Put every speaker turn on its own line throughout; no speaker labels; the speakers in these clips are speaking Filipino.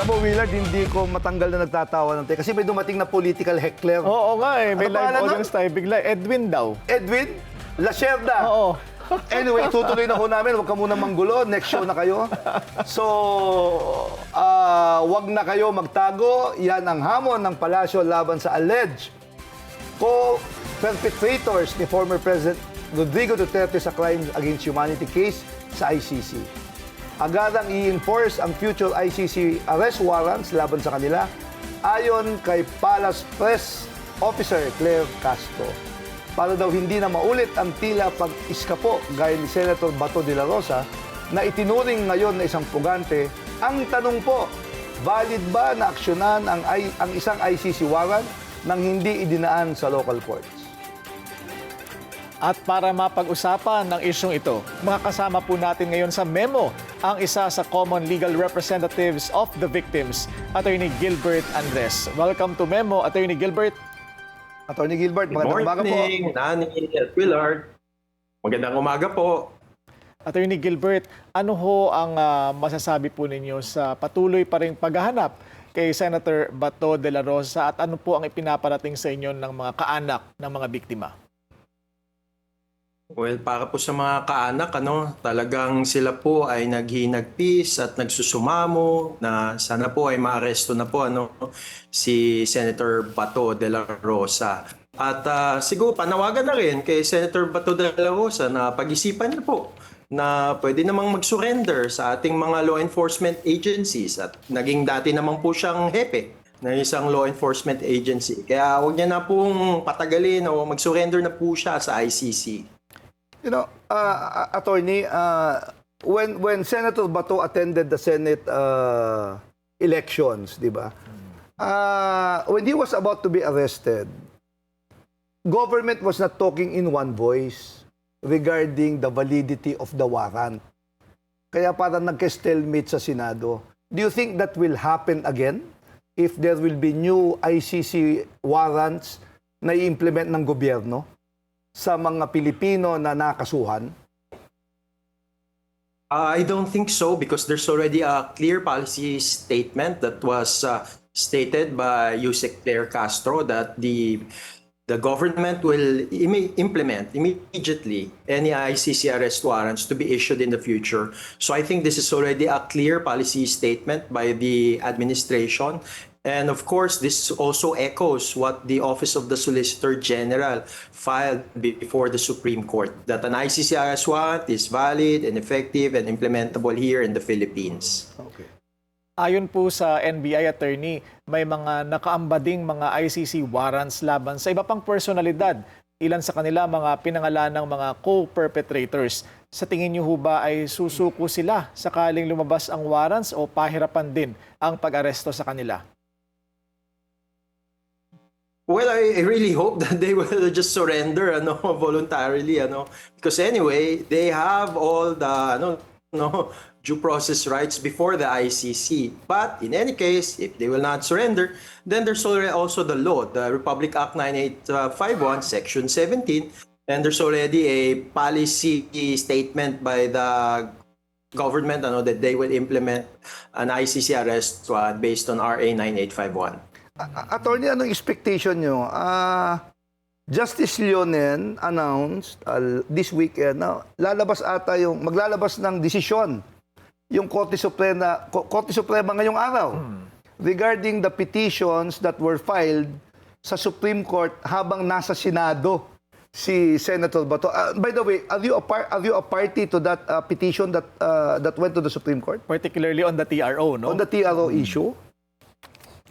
Alam mo, Willard, hindi ko matanggal na nagtatawa ng kasi may dumating na political heckler.
Oo nga eh, may
Ano
live
pangalan
audience tayo bigla. Edwin daw.
Edwin Lacerda.
Oo.
Anyway, tutuloy na ho namin. Huwag ka muna manggulo. Next show na kayo. So, wag na kayo magtago. Yan ang hamon ng palasyo laban sa alleged co-perpetrators ni former President Rodrigo Duterte sa Crimes Against Humanity case sa ICC. Agarang i-enforce ang future ICC arrest warrants laban sa kanila ayon kay Palace Press Officer Claire Castro. Para daw hindi na maulit ang tila pag-iskapo gaya ni Senator Bato de la Rosa na itinuring ngayon na isang pugante, ang tanong po, valid ba na aksyonan ang isang ICC warrant nang hindi idinaan sa local courts?
At para mapag-usapan ng isyong ito, makakasama po natin ngayon sa memo ang isa sa common legal representatives of the victims, Attorney Gilbert Andres. Welcome to Memo, Attorney Gilbert.
Attorney Gilbert, magandang umaga po.
Good morning, Nani at Willard. Magandang umaga po.
Attorney Gilbert, ano ho ang masasabi po ninyo sa patuloy pa ring paghahanap kay Senator Bato de la Rosa at ano po ang ipinaparating sa inyo ng mga kaanak ng mga biktima?
Well, para po sa mga kaanak, talagang sila po ay naghinagpis at nagsusumamo na sana po ay maaresto na po si Senator Bato de la Rosa. At siguro panawagan na rin kay Senator Bato de la Rosa na pag-isipan niya po na pwede namang mag-surrender sa ating mga law enforcement agencies at naging dati naman po siyang hepe ng isang law enforcement agency. Kaya huwag niya na pong patagalin o mag-surrender na po siya sa ICC.
You know, Attorney, when Senator Bato attended the Senate elections, di ba? When he was about to be arrested, government was not talking in one voice regarding the validity of the warrant. Kaya parang nagka-stalemate sa Senado. Do you think that will happen again if there will be new ICC warrants na i-implement ng gobyerno sa mga Pilipino na nakasuhan?
I don't think so because there's already a clear policy statement that was stated by Yusek Claire Castro that the government will implement immediately any ICC arrest warrants to be issued in the future. So I think this is already a clear policy statement by the administration. And of course, this also echoes what the Office of the Solicitor General filed before the Supreme Court, that an ICC arrest warrant is valid and effective and implementable here in the Philippines.
Okay.
Ayon po sa NBI attorney, may mga nakaambading mga ICC warrants laban sa iba pang personalidad. Ilan sa kanila mga pinangalan ng mga co-perpetrators. Sa tingin niyo ho ba ay susuko sila sakaling lumabas ang warrants o pahirapan din ang pag-aresto sa kanila?
Well, I really hope that they will just surrender voluntarily because anyway, they have all the due process rights before the ICC. But in any case, if they will not surrender, then there's already also the law, the Republic Act 9851, Section 17, and there's already a policy statement by the government that they will implement an ICC arrest based on RA 9851.
Attorney, anong expectation nyo? Justice Leonen announced this weekend na maglalabas ng desisyon yung Korte Suprema ngayong araw regarding the petitions that were filed sa Supreme Court habang nasa Senado si Senator Bato. By the way, are you a party to that petition that went to the Supreme Court?
Particularly on the TRO, no?
On the TRO issue?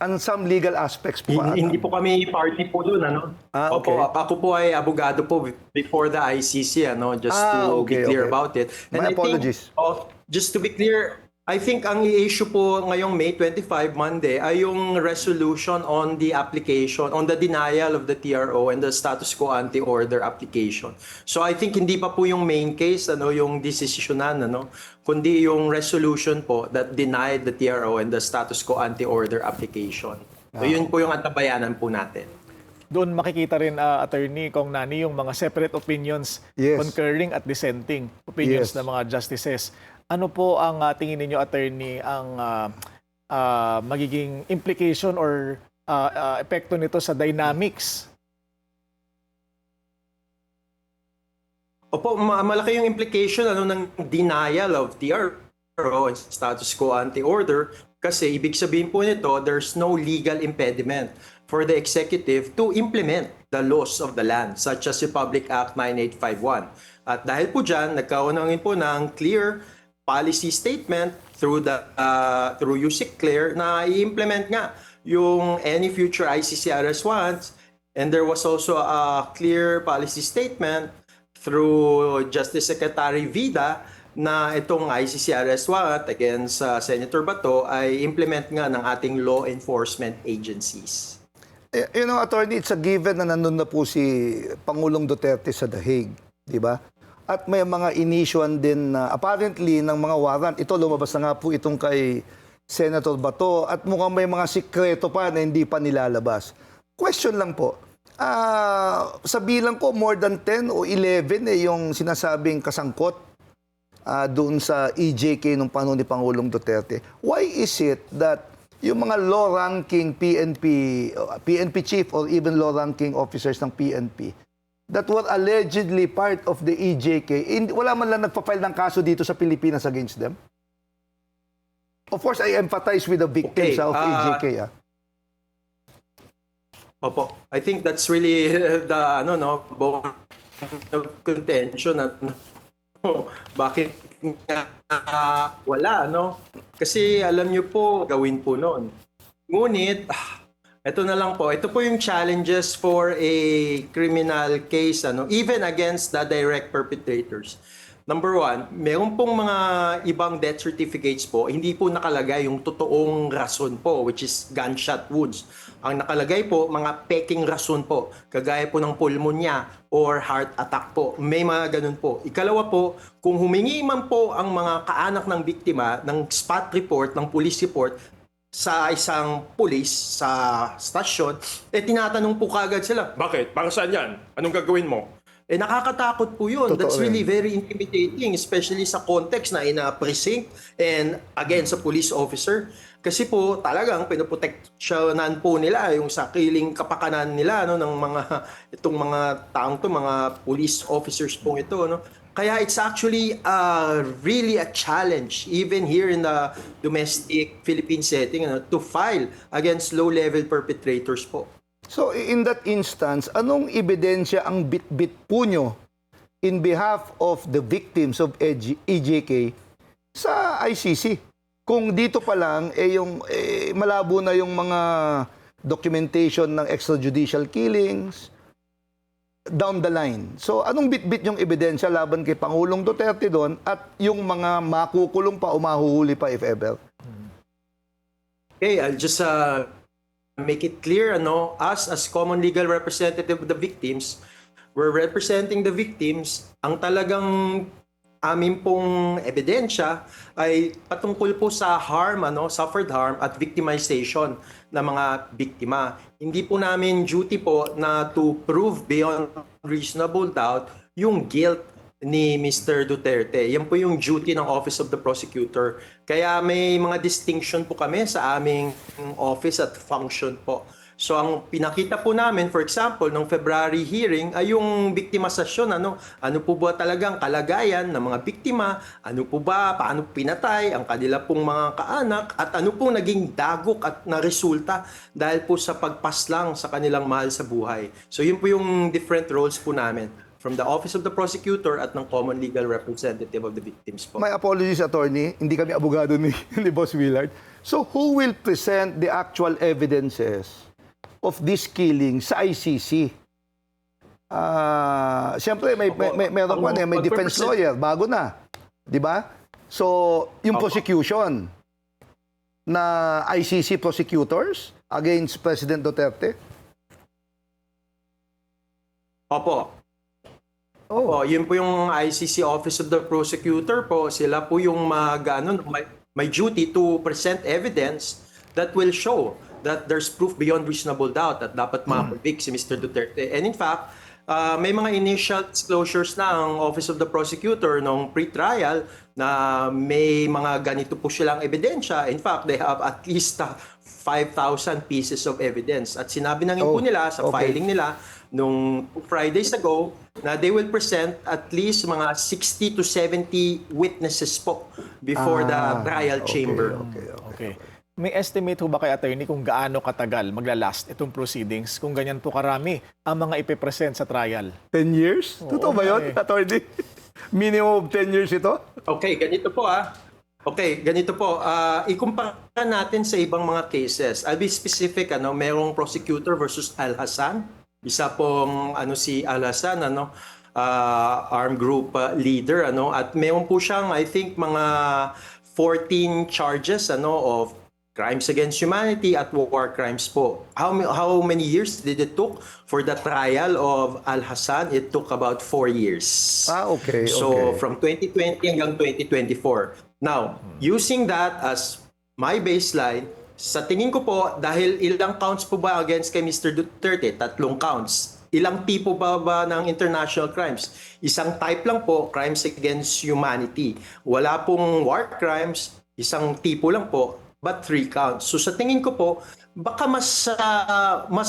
And some legal aspects po.
Hindi po kami party po doon,
okay.
Opo, ako po ay abogado po before the ICC, just to be clear about it. And
My apologies.
Just to be clear, I think ang i-issue po ngayong May 25, Monday, ay yung resolution on the application, on the denial of the TRO and the status quo ante-order application. So I think hindi pa po yung main case, yung desisyonan, kundi yung resolution po that denied the TRO and the status quo ante-order application. So yun po yung antabayanan po natin.
Doon makikita rin, attorney, kung nani yung mga separate opinions, concurring at dissenting opinions ng mga justices. Ano po ang tingin ninyo, attorney, ang magiging implication or epekto nito sa dynamics?
Opo, malaki yung implication ng denial of TRO and status quo ante-order kasi ibig sabihin po nito, there's no legal impediment for the executive to implement the laws of the land such as Republic Act 9851. At dahil po dyan, nagkaunangin po ng clear policy statement through USIC Clear na i-implement nga yung any future ICC arrest warrants, and there was also a clear policy statement through Justice Secretary Vida na itong ICC arrest warrant against Senator Bato ay implement nga ng ating law enforcement agencies.
Attorney, it's a given na nandun na po si Pangulong Duterte sa The Hague, di ba? At may mga inissuean din na apparently ng mga warrant. Ito, lumabas na nga po itong kay Senator Bato at mukhang may mga sikreto pa na hindi pa nilalabas. Question lang po, sa bilang ko, more than 10 o 11 yung sinasabing kasangkot doon sa EJK nung panahon ni Pangulong Duterte. Why is it that yung mga low-ranking PNP chief or even low-ranking officers ng PNP that were allegedly part of the EJK, wala man lang nagpa-file ng kaso dito sa Pilipinas against them? Of course, I empathize with the victims of EJK.
Opo, I think that's really the bone of contention at bakit wala, Kasi alam niyo po, gawin po noon. Ngunit, ito na lang po, ito po yung challenges for a criminal case, even against the direct perpetrators. Number one, meron pong mga ibang death certificates po, hindi po nakalagay yung totoong rason po, which is gunshot wounds. Ang nakalagay po, mga peking rason po, kagaya po ng pulmonya or heart attack po. May mga ganun po. Ikalawa po, kung humingi man po ang mga kaanak ng biktima ng spot report, ng police report, sa isang pulis sa stasyon, tinatanong po kagad sila, bakit? Para saan yan? Anong gagawin mo? Nakakatakot po yun.
Totoo
That's
rin.
really very intimidating, especially sa context na in a precinct and again sa police officer. Kasi po talagang pinoproteksyonan po nila yung sakiling kapakanan nila ng itong mga taong to, mga police officers po ito. Kaya it's actually really a challenge even here in the domestic Philippine setting to file against low-level perpetrators po.
So in that instance, anong ebidensya ang bit-bit po nyo in behalf of the victims of EJK sa ICC? Kung dito pa lang, malabo na yung mga documentation ng extrajudicial killings down the line. So anong bit-bit yung ebidensya laban kay Pangulong Duterte doon at yung mga makukulong pa o mahuhuli pa if ever?
Okay, I'll just make it clear, us as common legal representative of the victims, we're representing the victims. Ang talagang amin pong ebidensya ay patungkol po sa harm, suffered harm at victimization ng mga biktima. Hindi po namin duty po na to prove beyond reasonable doubt yung guilt ni Mr. Duterte. Yan po yung duty ng Office of the Prosecutor. Kaya may mga distinction po kami sa aming office at function po. So ang pinakita po namin, for example, ng February hearing ay yung biktimasasyon. Ano po ba talagang kalagayan ng mga biktima? Ano po ba, paano pinatay ang kanila pong mga kaanak? At ano pong naging dagok at na resulta dahil po sa pagpaslang sa kanilang mahal sa buhay. So yun po yung different roles po namin from the Office of the Prosecutor at ng Common Legal Representative of the Victims po.
My apologies, attorney. Hindi kami abogado ni Boss Willard. So who will present the actual evidences of this killing sa ICC? Siyempre, may defense lawyer. Bago na. Di ba? So, yung prosecution na ICC prosecutors against President Duterte?
Opo. Opo, yun po yung ICC Office of the Prosecutor po. Sila po yung may duty to present evidence that will show that there's proof beyond reasonable doubt that dapat ma-convict si Mr. Duterte. And in fact, may mga initial disclosures na ang Office of the Prosecutor nung pre-trial na may mga ganito po silang ebidensya. In fact, they have at least 5,000 pieces of evidence. At sinabi na rin po nila sa filing nila nung 2 Fridays ago na they will present at least mga 60 to 70 witnesses po before the trial chamber.
Okay. May estimate ho ba kay attorney kung gaano katagal maglalast itong proceedings kung ganyan po karami ang mga ipipresent sa trial?
10 years? Totoo ba yun, attorney? Minimum of 10 years ito?
Okay, ganito po Okay, ganito po. Ikumpara natin sa ibang mga cases. I'll be specific, merong prosecutor versus Al-Hassan. Isa pong si Al-Hassan, armed group leader, at meron po siyang, I think, mga 14 charges, of crimes against humanity at war crimes po. How many years did it took for the trial of Al-Hassan? It took about 4 years.
Okay.
So from 2020 hanggang 2024. Now, using that as my baseline, sa tingin ko po, dahil ilang counts po ba against kay Mr. Duterte? 3 counts. Ilang tipo ba ng international crimes? Isang type lang po, crimes against humanity. Wala pong war crimes, isang tipo lang po, but 3 counts. So sa tingin ko po, baka mas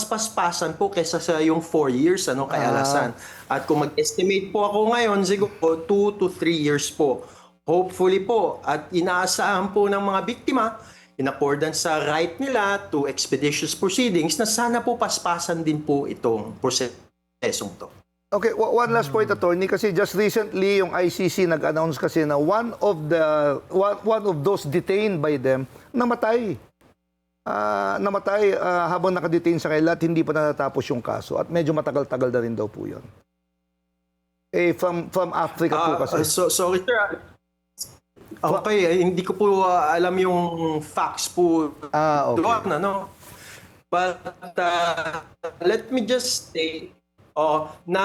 paspasan po kaysa sa yung 4 years kay Al-Hassan. At kung mag-estimate po ako ngayon, siguro 2 to 3 years po. Hopefully po, at inaasahan po ng mga biktima, in accordance sa right nila to expeditious proceedings, na sana po paspasan din po itong prosesong to.
Okay, one last point, attorney, kasi just recently yung ICC nag-announce kasi na one of those detained by them namatay. Namatay habang nakadetain sa kanila at hindi pa natatapos yung kaso at medyo matagal-tagal na rin daw po yun. From Africa po kasi.
Sorry sir. Okay, hindi ko po alam yung facts po doon, But let me just say na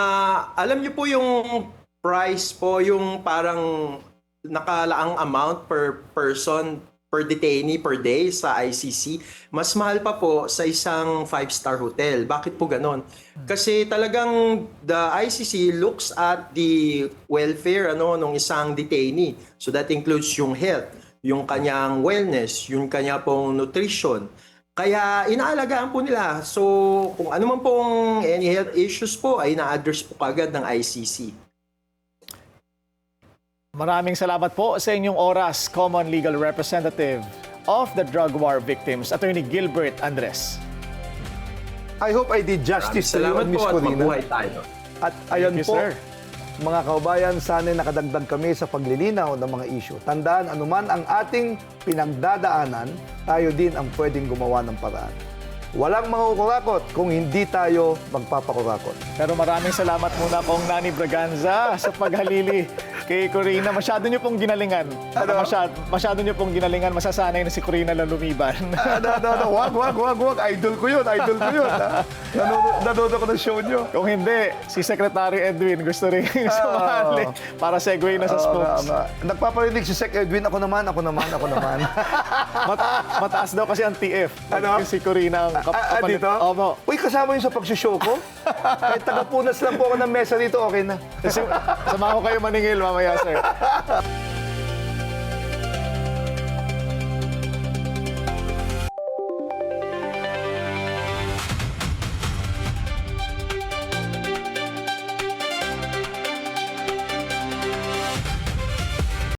alam niyo po yung price po, yung parang nakalaang amount per person, per detainee per day sa ICC, mas mahal pa po sa isang 5-star hotel. Bakit po ganon? Kasi talagang the ICC looks at the welfare nung isang detainee. So that includes yung health, yung kanyang wellness, yung kanya pong nutrition. Kaya inaalagaan po nila. So kung ano man pong any health issues po ay na-address po kagad ng ICC.
Maraming salamat po sa inyong oras, Common Legal Representative of the Drug War Victims, Attorney Gilbert Andres.
I hope I did justice to you,
Salamat
Miss
po at
Corina.
mabuhay tayo.
At ayan
Thank you,
po,
sir.
mga kaubayan, sana nakadagdag kami sa paglilinaw ng mga issue. Tandaan, anuman ang ating pinagdadaanan, tayo din ang pwedeng gumawa ng paraan. Walang makukurakot kung hindi tayo magpapakurakot.
Pero maraming salamat muna kong Nani Braganza sa paghalili kay Corina. Masyado niyo pong ginalingan. Masyado niyo pong ginalingan. Masasanay na si Corina na lumiban.
Wag. Idol ko yun. Nanonood ako ng show nyo.
Kung hindi, si Secretary Edwin gusto rin sumali para segue na sa spokes.
Nagpaparinig si Sec Edwin, ako naman.
Mataas daw kasi ang TF. Si Corina ang kapalit.
Dito?
Opo.
Uy, kasama yun sa pagsushow ko? Kahit taga-punas lang po ako ng mesa dito, okay na.
Samahan ko kayo maningil mamaya, sir.